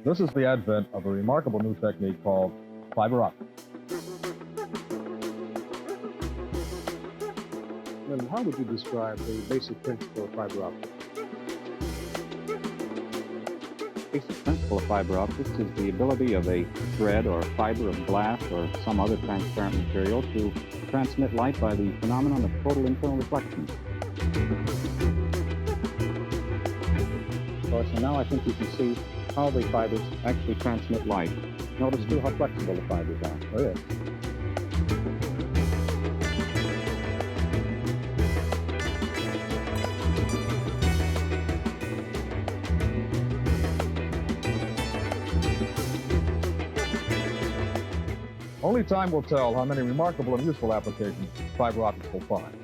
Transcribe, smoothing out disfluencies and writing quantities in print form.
This is the advent of a remarkable new technique called fiber optics. And how would you describe the basic principle of fiber optics? Basic principle of fiber optics is the ability of a thread or fiber of glass or some other transparent material to transmit light by the phenomenon of total internal reflection. So now I think you can see how the fibers actually transmit light. Notice too how flexible the fibers are. Oh, yes. Only time will tell how many remarkable and useful applications fiber optics will find.